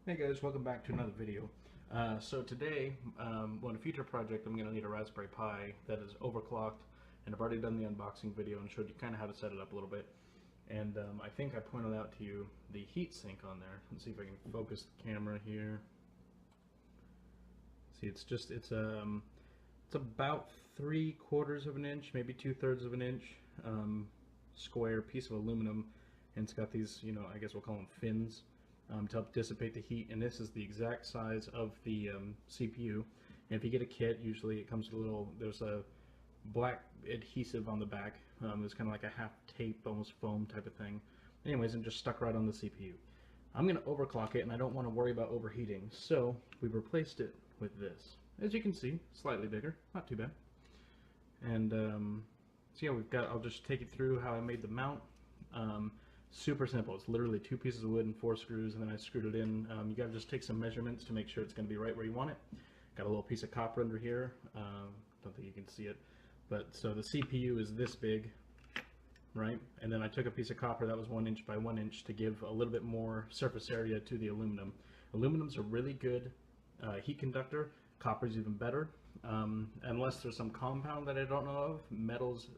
Hey guys, welcome back to another video. So today, on a future project, I'm going to need a Raspberry Pi that is overclocked, and I've already done the unboxing video and showed you kind of how to set it up a little bit. And I think I pointed out to you the heat sink on there. Let's see if I can focus the camera here. See, it's about 3/4 of an inch, maybe 2/3 of an inch, square piece of aluminum, and it's got these, I guess we'll call them fins. To help dissipate the heat, and this is the exact size of the CPU. And if you get a kit, usually it comes with there's a black adhesive on the back. It's kind of like a half tape, almost foam type of thing. Anyways, and just stuck right on the CPU. I'm going to overclock it, and I don't want to worry about overheating, so we've replaced it with this. As you can see, slightly bigger, not too bad. And so yeah, I'll just take you through how I made the mount. Super simple. It's literally 2 pieces of wood and 4 screws, and then I screwed it in. You gotta just take some measurements to make sure it's gonna be right where you want it. Got a little piece of copper under here. Don't think you can see it, but so the CPU is this big, right? And then I took a piece of copper that was 1 inch by 1 inch to give a little bit more surface area to the aluminum. Aluminum's a really good heat conductor. Copper's even better, unless there's some compound that I don't know of. Metals.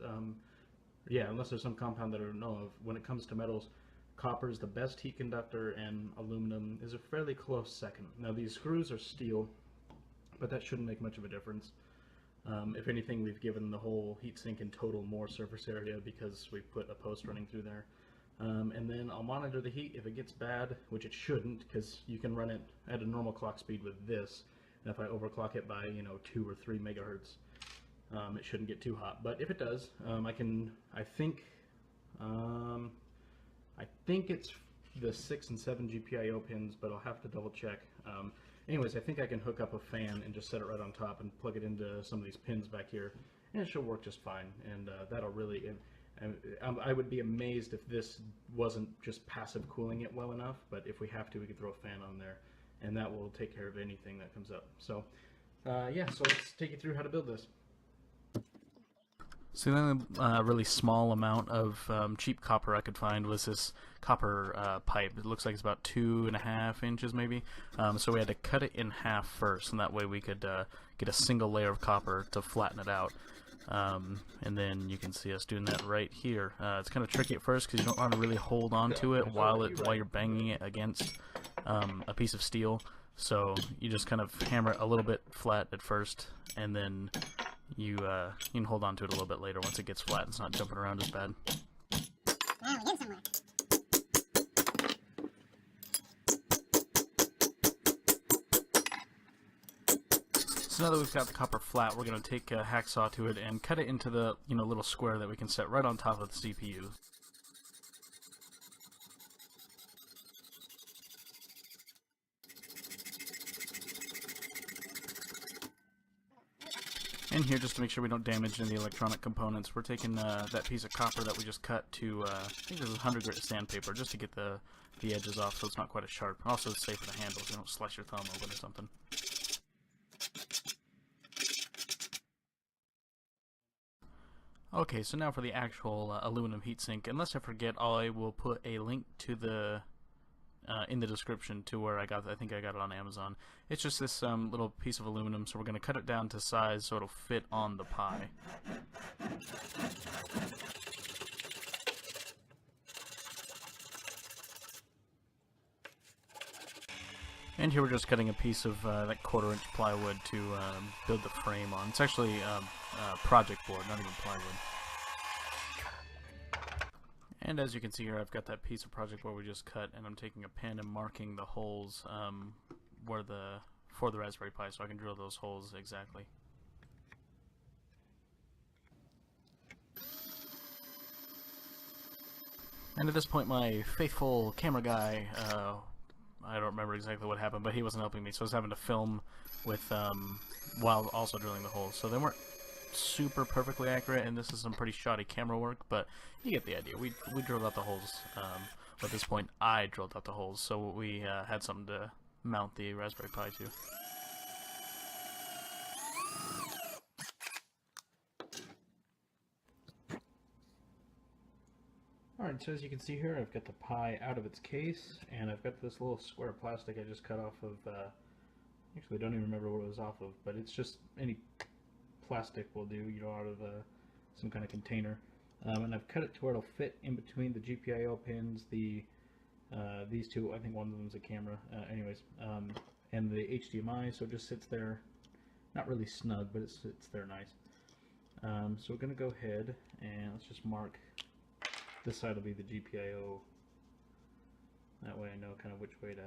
Unless there's some compound that I don't know of. When it comes to metals, copper is the best heat conductor, and aluminum is a fairly close second. Now these screws are steel, but that shouldn't make much of a difference. If anything, we've given the whole heatsink in total more surface area because we've put a post running through there. And then I'll monitor the heat. If it gets bad, which it shouldn't, because you can run it at a normal clock speed with this, and if I overclock it by 2 or 3 megahertz, it shouldn't get too hot. But if it does, I think it's the 6 and 7 GPIO pins, but I'll have to double check. Anyways, I think I can hook up a fan and just set it right on top and plug it into some of these pins back here, and it should work just fine. And that'll really, I would be amazed if this wasn't just passive cooling it well enough, but if we have to, we could throw a fan on there, and that will take care of anything that comes up. So yeah, so let's take you through how to build this. So the only really small amount of cheap copper I could find was this copper pipe. It looks like it's about 2.5 inches maybe. So we had to cut it in half first, and that way we could get a single layer of copper to flatten it out. And then you can see us doing that right here. It's kind of tricky at first because you don't want to really hold on to it while you're banging it against a piece of steel. So you just kind of hammer it a little bit flat at first, and then you can hold on to it a little bit later once it gets flat and it's not jumping around as bad. Now we get somewhere. So now that we've got the copper flat, we're going to take a hacksaw to it and cut it into the little square that we can set right on top of the CPU. And here, just to make sure we don't damage any electronic components, we're taking that piece of copper that we just cut to, I think this is 100 grit sandpaper, just to get the edges off so it's not quite as sharp. Also, it's safe for the handles, you don't slice your thumb open or something. Okay, so now for the actual aluminum heatsink. Unless I forget, I will put a link to the in the description to where I think I got it on Amazon. It's just this little piece of aluminum, so we're going to cut it down to size so it'll fit on the Pi. And here we're just cutting a piece of that 1/4 inch plywood to build the frame on. It's actually project board, not even plywood. And as you can see here, I've got that piece of project board we just cut, and I'm taking a pen and marking the holes for the Raspberry Pi, so I can drill those holes exactly. And at this point, my faithful camera guy, I don't remember exactly what happened, but he wasn't helping me, so I was having to film with while also drilling the holes. So they weren't super perfectly accurate, and this is some pretty shoddy camera work, but you get the idea. We drilled out the holes. At this point, I drilled out the holes, so we had something to mount the Raspberry Pi to. Alright, Alright, so as you can see here, I've got the pie out of its case, and I've got this little square of plastic I just cut off of, actually I don't even remember what it was off of, but it's just any plastic will do, you know, out of some kind of container. And I've cut it to where it'll fit in between the GPIO pins, these two, I think one of them's a camera, and the HDMI, so it just sits there, not really snug, but it sits there nice. So we're going to go ahead and let's just mark this side will be the GPIO. That way I know kind of which way to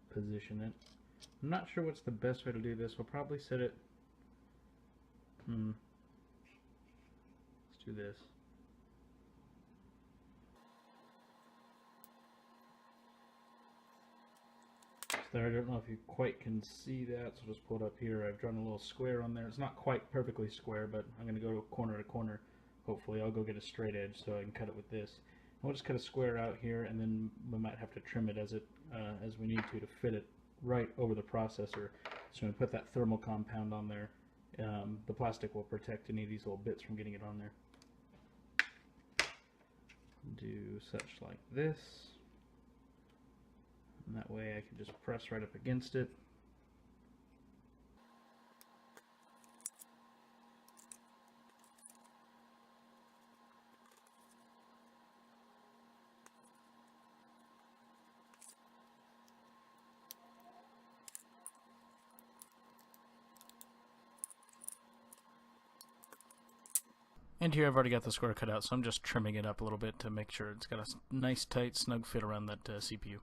position it. I'm not sure what's the best way to do this. We'll probably set it. Let's do this. So there, I don't know if you quite can see that, so just pull it up here. I've drawn a little square on there. It's not quite perfectly square, but I'm going to go corner to corner. Hopefully I'll go get a straight edge so I can cut it with this. And we'll just cut a square out here, and then we might have to trim it as we need to fit it right over the processor. So when we put that thermal compound on there, the plastic will protect any of these little bits from getting it on there. Do such like this, and that way I can just press right up against it. And here I've already got the square cut out, so I'm just trimming it up a little bit to make sure it's got a nice, tight, snug fit around that CPU.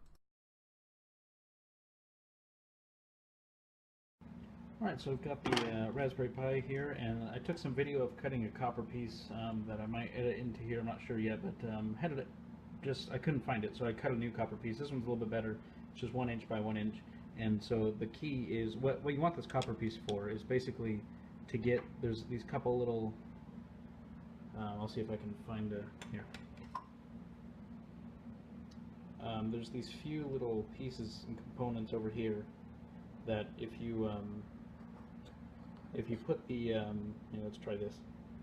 Alright, so I've got the Raspberry Pi here, and I took some video of cutting a copper piece that I might edit into here, I'm not sure yet, but I couldn't find it, so I cut a new copper piece. This one's a little bit better, it's just 1 inch by 1 inch, and so the key is, what you want this copper piece for is basically to get, there's these couple little, I'll see if I can find here. There's these few little pieces and components over here that if you put the, let's try this.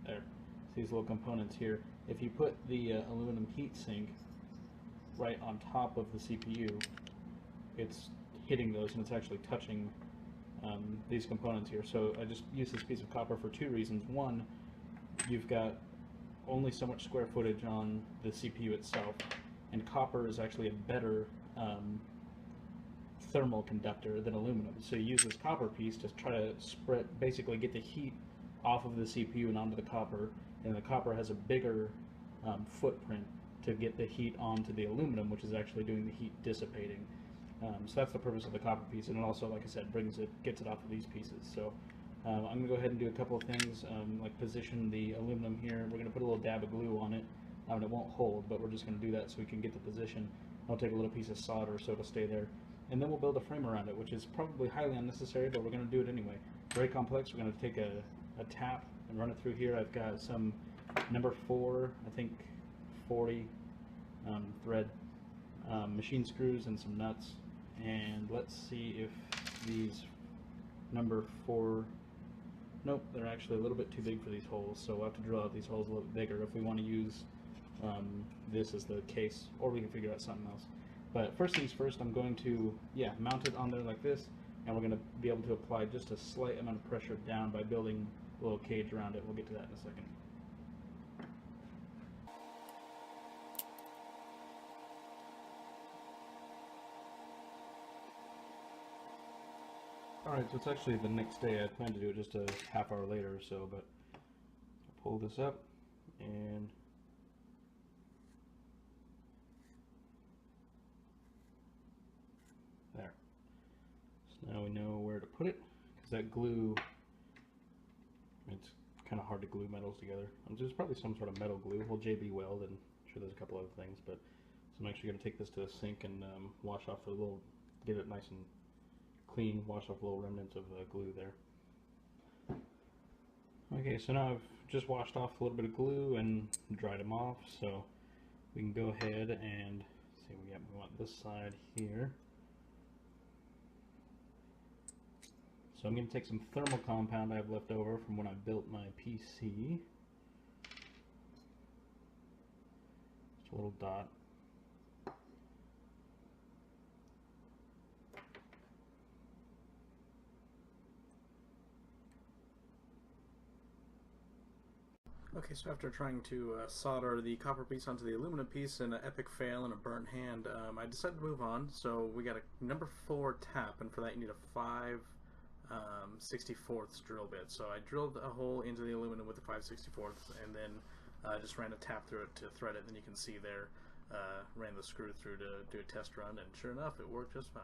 There, these little components here. If you put the aluminum heatsink right on top of the CPU, it's hitting those and it's actually touching these components here. So I just use this piece of copper for two reasons. One, you've got only so much square footage on the CPU itself, and copper is actually a better thermal conductor than aluminum. So you use this copper piece to try to basically get the heat off of the CPU and onto the copper, and the copper has a bigger footprint to get the heat onto the aluminum, which is actually doing the heat dissipating. So that's the purpose of the copper piece, and it also, like I said, gets it off of these pieces. So I'm going to go ahead and do a couple of things, like position the aluminum here. We're going to put a little dab of glue on it, and it won't hold, but we're just going to do that so we can get the position. I'll take a little piece of solder so it'll stay there, and then we'll build a frame around it, which is probably highly unnecessary, but we're going to do it anyway. Very complex. We're going to take a tap and run it through here. I've got some number 4, I think 40 thread machine screws and some nuts, and let's see if these number 4, nope, they're actually a little bit too big for these holes, so we'll have to drill out these holes a little bit bigger if we want to use this as the case, or we can figure out something else. But first things first, I'm going to mount it on there like this, and we're going to be able to apply just a slight amount of pressure down by building a little cage around it. We'll get to that in a second. Alright, so it's actually the next day. I planned to do it just a half hour later or so, but I'll pull this up and there. So now we know where to put it, because that glue, it's kind of hard to glue metals together. There's probably some sort of metal glue. Well, JB Weld, and I'm sure there's a couple other things, but so I'm actually going to take this to the sink and wash off the little, get it nice and clean, wash off little remnants of glue there. Okay, so now I've just washed off a little bit of glue and dried them off, so we can go ahead and see, we want this side here. So I'm going to take some thermal compound I have left over from when I built my PC. a little dot. Okay, so after trying to solder the copper piece onto the aluminum piece in an epic fail and a burnt hand, I decided to move on. So we got a number 4 tap, and for that you need a 5 64ths drill bit. So I drilled a hole into the aluminum with the 5 64ths, and then just ran a tap through it to thread it. Then you can see there, ran the screw through to do a test run, and sure enough, it worked just fine.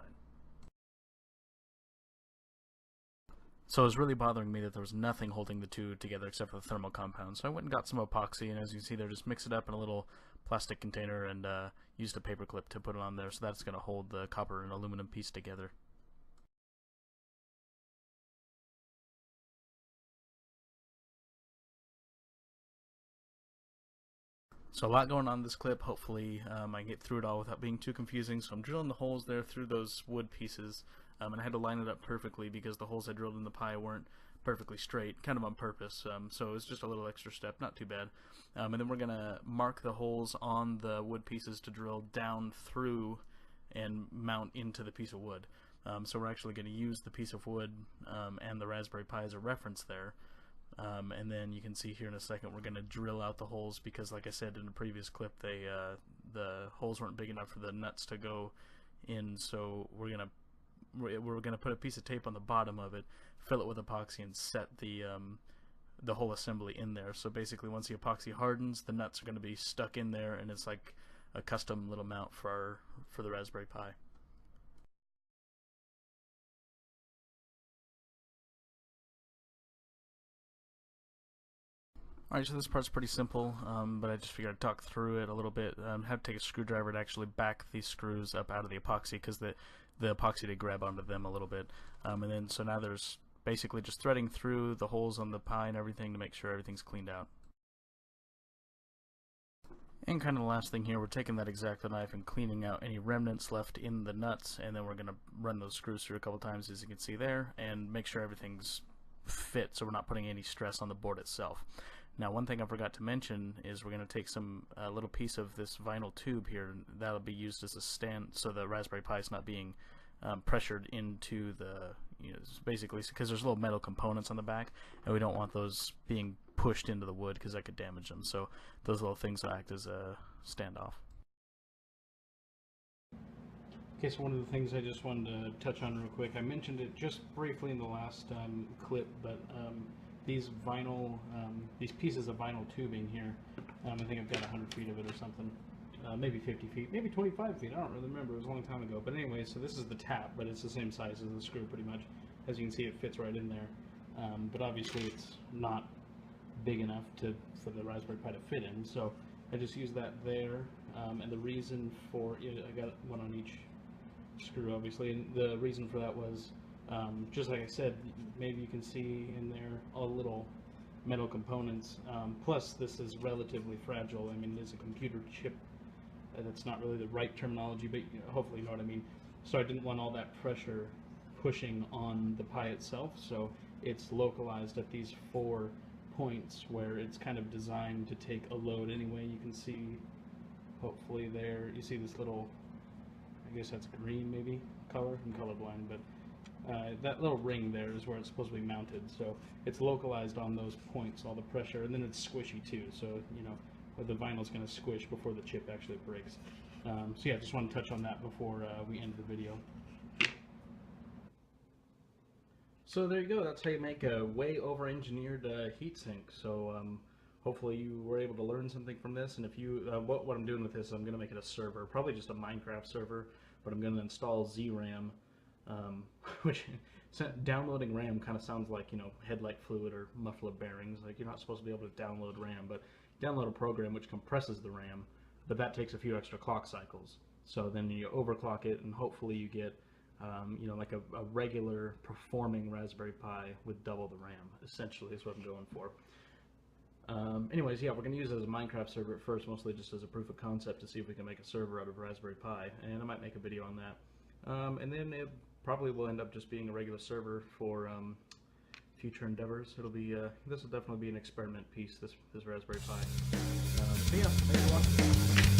So it was really bothering me that there was nothing holding the two together except for the thermal compound. So I went and got some epoxy, and as you can see there, just mix it up in a little plastic container and used a paper clip to put it on there, so that's going to hold the copper and aluminum piece together. So a lot going on in this clip. Hopefully I can get through it all without being too confusing. So I'm drilling the holes there through those wood pieces, and I had to line it up perfectly because the holes I drilled in the pie weren't perfectly straight, kind of on purpose. So it's just a little extra step, not too bad. And then we're going to mark the holes on the wood pieces to drill down through and mount into the piece of wood. So we're actually going to use the piece of wood and the Raspberry Pi as a reference there. And then you can see here in a second we're going to drill out the holes because, like I said in the previous clip, the holes weren't big enough for the nuts to go in. So we're gonna put a piece of tape on the bottom of it, fill it with epoxy, and set the whole assembly in there. So basically, once the epoxy hardens, the nuts are going to be stuck in there, and it's like a custom little mount for the Raspberry Pi. Alright, so this part's pretty simple, but I just figured I'd talk through it a little bit. Had to take a screwdriver to actually back these screws up out of the epoxy because the epoxy did grab onto them a little bit. And then so now there's basically just threading through the holes on the pie and everything to make sure everything's cleaned out. And kind of the last thing here, we're taking that X-Acto knife and cleaning out any remnants left in the nuts, and then we're going to run those screws through a couple times, as you can see there, and make sure everything's fit so we're not putting any stress on the board itself. Now, one thing I forgot to mention is we're going to take a little piece of this vinyl tube here, and that'll be used as a stand so the Raspberry Pi is not being pressured into the, basically because there's little metal components on the back, and we don't want those being pushed into the wood because that could damage them. So those little things will act as a standoff. Okay, so one of the things I just wanted to touch on real quick, I mentioned it just briefly in the last clip, but these pieces of vinyl tubing here, I think I've got 100 feet of it or something, maybe 50 feet, maybe 25 feet, I don't really remember, it was a long time ago. But anyway, so this is the tap, but it's the same size as the screw pretty much. As you can see, it fits right in there, but obviously it's not big enough for the Raspberry Pi to fit in, so I just use that there, and the reason for it, I got one on each screw obviously, and the reason for that was just like I said, maybe you can see in there all little metal components, plus this is relatively fragile. I mean, it's a computer chip, that's not really the right terminology, but hopefully you know what I mean. So I didn't want all that pressure pushing on the Pi itself, so it's localized at these 4 points where it's kind of designed to take a load anyway. You can see, hopefully there, you see this little, I guess that's green maybe, color, I'm colorblind, but that little ring there is where it's supposed to be mounted, so it's localized on those points, all the pressure, and then it's squishy too, so the vinyl's going to squish before the chip actually breaks. So yeah, just want to touch on that before we end the video. So there you go, that's how you make a way over-engineered heatsink. So hopefully you were able to learn something from this, and if you, what I'm doing with this, I'm going to make it a server, probably just a Minecraft server, but I'm going to install ZRAM, which downloading RAM kind of sounds like, headlight fluid or muffler bearings. Like, you're not supposed to be able to download RAM, but download a program which compresses the RAM, but that takes a few extra clock cycles. So then you overclock it, and hopefully you get like a regular performing Raspberry Pi with double the RAM, essentially is what I'm going for. Anyways, yeah, we're going to use it as a Minecraft server at first, mostly just as a proof of concept to see if we can make a server out of Raspberry Pi, and I might make a video on that. And then it probably will end up just being a regular server for future endeavors. It'll be, this will definitely be an experiment piece, this Raspberry Pi. So yeah, thanks for watching.